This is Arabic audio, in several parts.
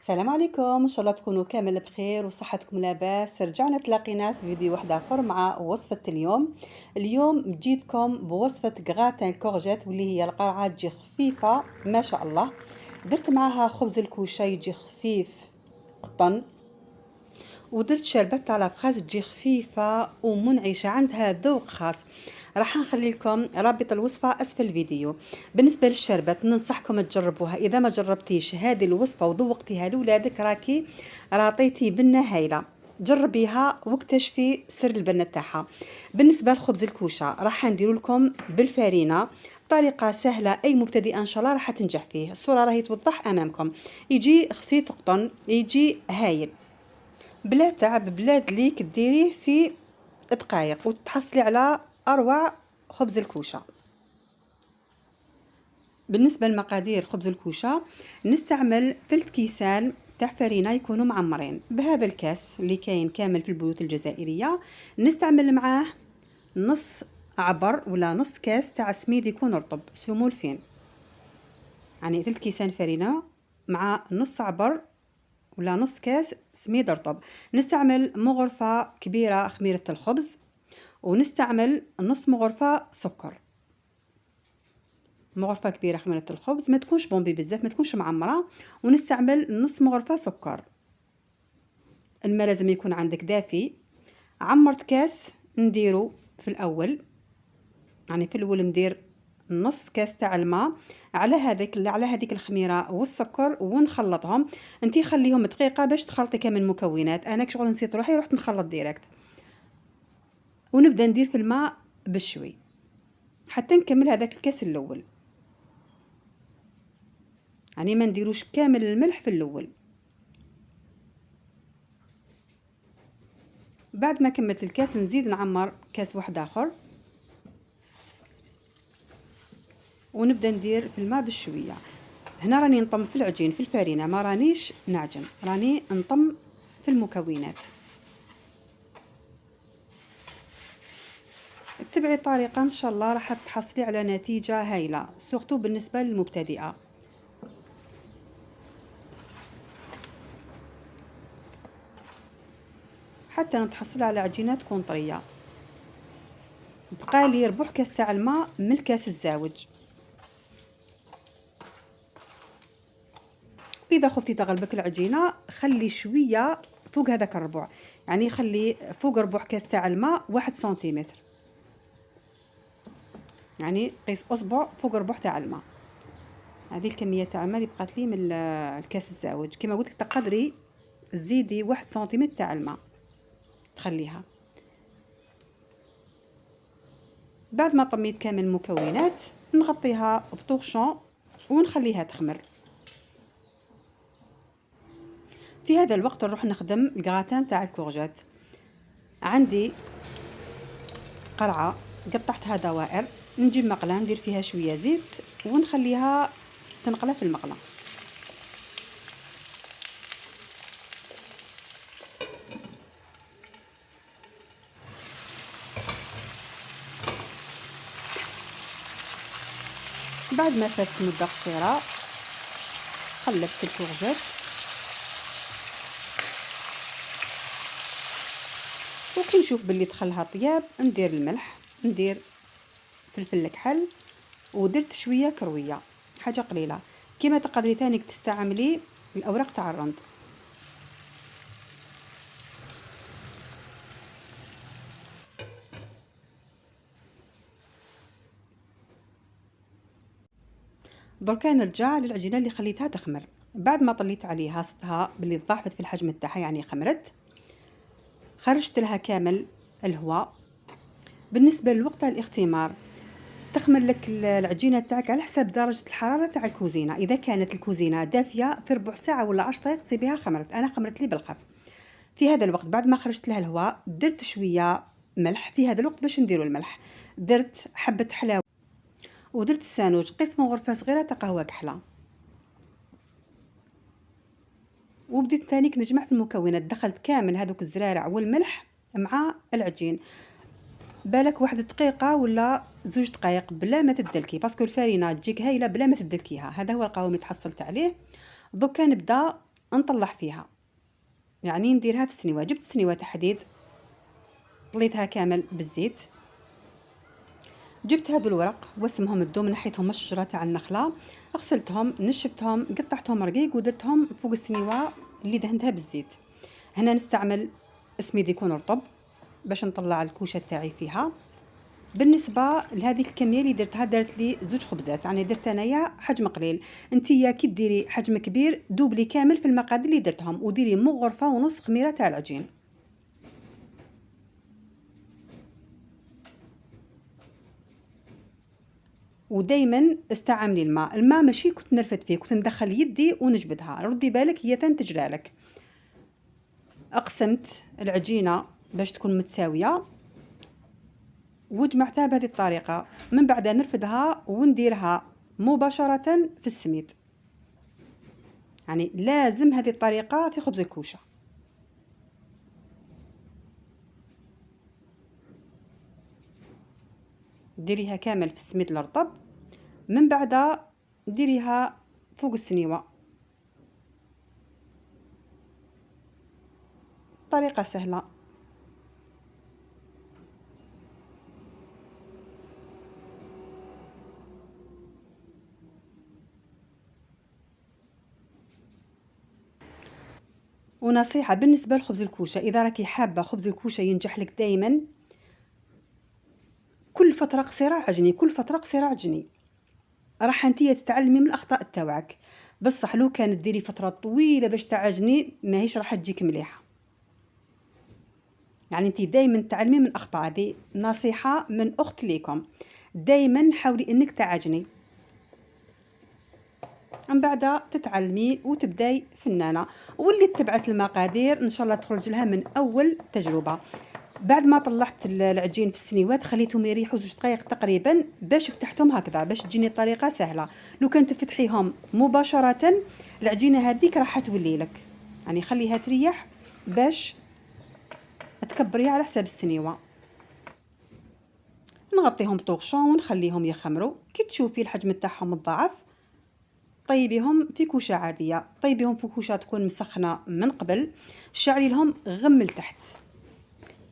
السلام عليكم، ان شاء الله تكونوا كامل بخير وصحتكم لاباس. رجعنا تلاقينا في فيديو واحد اخر مع وصفه اليوم جيتكم بوصفه غراتان كورجيت، واللي هي القرعه تجي خفيفه ما شاء الله. درت معاها خبز الكوشه يجي خفيف قطن، ودرت شربت على فخاز تجي خفيفه ومنعشه، عندها ذوق خاص. راح نخلي لكم رابط الوصفه اسفل الفيديو. بالنسبه للشربت ننصحكم تجربوها، اذا ما جربتيش هذه الوصفه وذوقتيها لولادك راكي راطيتي بنه هايله. جربيها واكتشفي سر البنه تاعها. بالنسبه لخبز الكوشه راح نديروا لكم بالفارينه، طريقه سهله، اي مبتدئه ان شاء الله راح تنجح فيه. الصوره راهي توضح امامكم، يجي خفيف قطن، يجي هايل بلا تعب بلا دليك، ديريه في دقائق وتحصلي على اروع خبز الكوشه. بالنسبه لمقادير خبز الكوشه نستعمل 3 كيسان تاع فرينه يكونوا معمرين بهذا الكاس اللي كاين كامل في البيوت الجزائريه. نستعمل معاه نص عبر ولا نص كاس تاع سميد يكون رطب سمول فين، يعني 3 كيسان فرينه مع نص عبر ولا نص كاس سميد رطب. نستعمل مغرفه كبيره خميره الخبز، ونستعمل نص مغرفه سكر. مغرفه كبيره خميره الخبز ما تكونش بومبي بزاف، ما تكونش معمره، ونستعمل نص مغرفه سكر. الماء لازم يكون عندك دافي. عمرت كاس نديرو في الاول، يعني في الاول ندير نص كاس تاع الماء على هذيك الخميره والسكر ونخلطهم. انتي خليهم دقيقه باش تخلطي كامل المكونات، انا كشغل نسيت روحي رحت نخلط ديريكت. ونبدا ندير في الماء بشوي حتى نكمل هذاك الكاس الاول، يعني ما نديروش كامل الملح في الاول. بعد ما كملت الكاس نزيد نعمر كاس واحد اخر، ونبدا ندير في الماء بشويه. هنا راني نطم في العجين في الفرينه، ما رانيش نعجن، راني نطم في المكونات. اتبعي الطريقه ان شاء الله راح تحصلي على نتيجه هايله، سورتو بالنسبه للمبتدئه. حتى نتحصل على عجينه تكون طريه. بقى لي ربع كاس تاع الماء من الكاس الزاوج. اذا خفتي تغلبك العجينه خلي شويه فوق هذاك الربع، يعني خلي فوق ربع كاس تاع الماء 1 سنتيمتر، يعني قيس اصبع فوق ربع تاع الماء. هذه الكميه تاع الماء اللي بقات لي من الكاس الزاوج. كما قلت لك تقدري تزيدي 1 سنتيمتر تاع الماء تخليها. بعد ما طميت كامل المكونات نغطيها بطوشون ونخليها تخمر. في هذا الوقت نروح نخدم الغراتان تاع الكورجيت. عندي قرعه قطعتها دوائر، نجيب مقله ندير فيها شويه زيت ونخليها تنقله في المقله. بعد ما فاتت مده قصيره قلبت الكورجيت وكي نشوف باللي دخلها طياب ندير الملح، ندير فلفل الكحل، ودرت شويه كرويه حاجه قليله. كما تقدري ثاني تستعملي الاوراق تاع الرند. دركا نرجع للعجينه اللي خليتها تخمر. بعد ما طليت عليها صدها باللي ضاعفت في الحجم تاعها، يعني خمرت، خرجت لها كامل الهواء. بالنسبه لوقت الاختمار تخمر لك العجينه تاعك على حسب درجه الحراره تاع الكوزينه. اذا كانت الكوزينه دافيه في ربع ساعه ولا 10 دقائق تسيبيها خمرت. انا خمرت لي بالخف. في هذا الوقت بعد ما خرجت لها الهواء درت شويه ملح. في هذا الوقت باش نديروا الملح درت حبه حلاوه ودرت السانوج قسم غرفه صغيره تاع قهوه كحله. وبديت ثاني نجمع في المكونات، دخلت كامل هذوك الزرارع والملح مع العجين. بالك 1 دقيقه ولا 2 دقائق بلا ما تدلكي، باسكو الفرينه تجيك هايله بلا ما تدلكيها. هذا هو القوام اللي تحصلت عليه. دوكا نبدا نطلع فيها، يعني نديرها في السنيوه. جبت سنيوه حديد طليتها كامل بالزيت. جبت هادو الورق واسمهم الدوم، نحيتهم من الشجره تاع النخله، غسلتهم نشفتهم قطعتهم رقيق ودرتهم فوق السنيوه اللي دهنتها بالزيت. هنا نستعمل سميد يكون رطب باش نطلع الكوشه تاعي فيها. بالنسبه لهذه الكميه اللي درتها، درت لي 2 خبزات، يعني درت انايا حجم قليل. انتيا كي ديري حجم كبير دوبلي كامل في المقادير اللي درتهم، وديري مو غرفه ونص خميره تاع العجين. ودايما استعملي الماء ماشي كنت نرفد فيه، كنت ندخل يدي ونجبدها، ردي بالك هي تنتجرالك. اقسمت العجينه باش تكون متساويه وجمعتها بهذه الطريقه، من بعد نرفدها ونديرها مباشره في السميد. يعني لازم هذه الطريقه في خبز الكوشه. ديريها كامل في السميد الرطب، من بعد ديريها فوق السنيوه. طريقه سهله. ونصيحه بالنسبه لخبز الكوشه، اذا راكي حابه خبز الكوشه ينجح لك دائما، كل فتره قصيره عجني، كل فتره قصيره عجني، راح انتي تتعلمي من الاخطاء تاوعك. بصح لو كانت ديري فتره طويله باش تعجني ماهيش راح تجيك مليحه. يعني انتي دائما تعلمي من اخطاء، هذه نصيحه من اخت ليكم. دائما حاولي انك تعجني، من بعد تتعلمي وتبداي فنانه. واللي تبعت المقادير ان شاء الله تخرج لها من اول تجربه. بعد ما طلعت العجين في السنيوات خليتهم يريحوا 2 دقائق تقريبا باش فتحتهم هكذا باش تجيني الطريقه سهله. لو كنت تفتحيهم مباشره العجينه هذيك راح تولي لك، يعني خليها تريح باش تكبريها على حساب السنيوه. نغطيهم بطوغشون ونخليهم يخمروا. كي تشوفي الحجم تاعهم مضاعف طيبيهم في كوشه عاديه، طيبيهم في كوشه تكون مسخنه من قبل، شعلي لهم غم لتحت.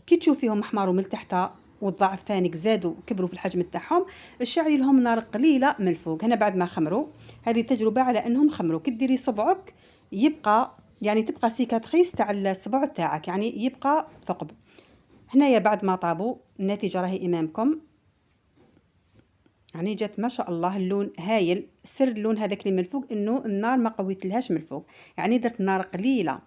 كي تشوفيهم احمروا من تحت والضعف ثاني زادوا كبروا في الحجم تاعهم، شعلي لهم نار قليله من الفوق. هنا بعد ما خمروا، هذه تجربه على انهم خمروا. كي ديري صبعك يبقى يعني تبقى سيكاتريس تاع الصبع تاعك، يعني يبقى ثقب. هنايا بعد ما طابوا النتيجه راهي امامكم، يعني جات ما شاء الله اللون هايل. سر اللون هذاك اللي من الفوق انه النار ما قويتلهاش من الفوق، يعني درت نار قليله.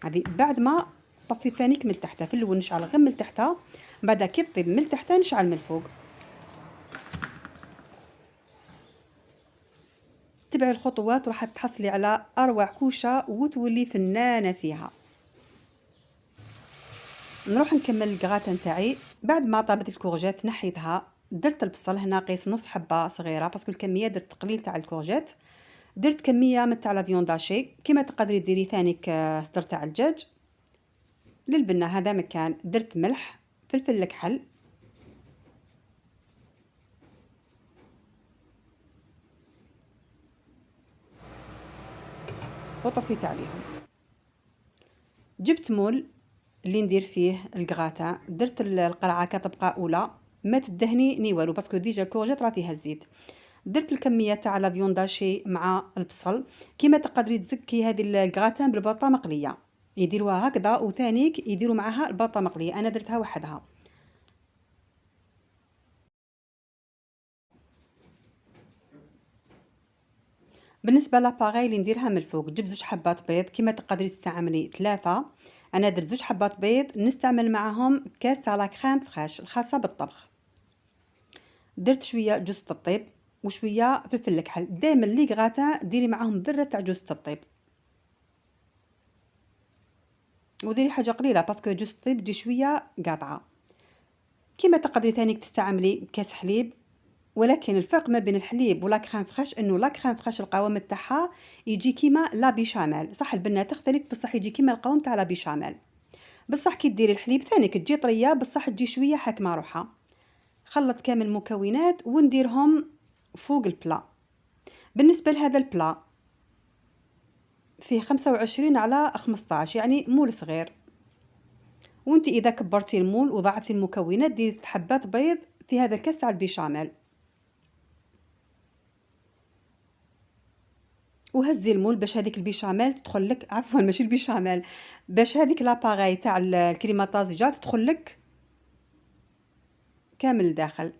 هذه بعد ما طفيت ثانيك من تحتها، في الاول نشعل غير من تحتها، بعد كي طيب من تحتها نشعل من الفوق. تبعي الخطوات وراح تحصلي على اروع كوشه وتولي فنانه فيها. نروح نكمل الكغاتة نتاعي. بعد ما طابت الكورجات نحيتها، درت البصل هنا قيس نص حبه صغيره باسكو الكميه درت قليل تاع الكورجات. درت كميه من تاع لا فيون داشي، كيما تقدري ديري ثانيك صدر تاع الدجاج. للبنه هذا مكان درت ملح، فلفل الكحل، وطفيت عليهم. جبت مول اللي ندير فيه الكغاتا، درت القرعه كطبقه اولى، ما تدهني ني والو باسكو ديجا الكورجيت راه فيها الزيت. درت الكميه تاع لا فيون داشي مع البصل. كيما تقدري تزكي هذه الكغاتان بالبطه مقليه، يديروها هكذا وثانيك يديروا معها البطه مقليه، انا درتها وحدها. بالنسبه لاباغي اللي نديرها من الفوق، جبت 2 حبات بيض، كيما تقدري تستعملي 3. انا درت 2 حبات بيض، نستعمل معاهم كاس تاع لا كريم فريش الخاصه بالطبخ. درت شويه جوز الطيب وشويه فلفل الكحل. دائما لي غاتا ديري معاهم ذره تاع جوز الطيب، وديري حاجه قليله باسكو جوز الطيب تجي شويه قاطعه. كيما تقدري ثاني تستعملي كاس حليب، ولكن الفرق ما بين الحليب ولا كريم فريش انه لا كريم فريش القوام تاعها يجي كيما لا بيشاميل، صح البنه تختلف بصح يجي كيما القوام تاع لا بيشاميل. بصح كي ديري الحليب ثانيك تجي طريه بصح تجي شويه حاكمه روحها. خلط كامل المكونات ونديرهم فوق البلا. بالنسبه لهذا البلا فيه 25 على 15، يعني مول صغير. وانت اذا كبرتي المول وضعتي المكونات ديري حبات بيض في هذا الكاس تاع البيشاميل، وهزي المول باش هذيك البيشاميل تدخل لك، عفوا ماشي البيشاميل، باش هذيك لاباغاي تاع الكريمه طازجه تدخل لك كامل لداخل،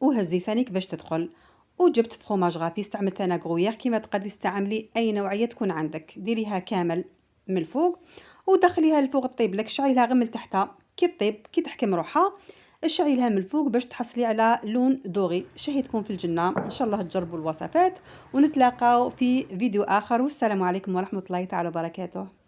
وهزي ثانيك باش تدخل. وجبت فخوماج غابي، استعملت انا غرويير كيما تقدري تستعملي اي نوعيه تكون عندك، ديريها كامل من الفوق ودخليها الفوق طيب لك، شعليها غير من تحتها كي طيب كي تحكم روحها، اشعليها من الفوق باش تحصلي على لون دوغي. شهيتكم في الجنه، ان شاء الله تجربوا الوصفات ونتلاقاو في فيديو اخر، والسلام عليكم ورحمه الله تعالى وبركاته.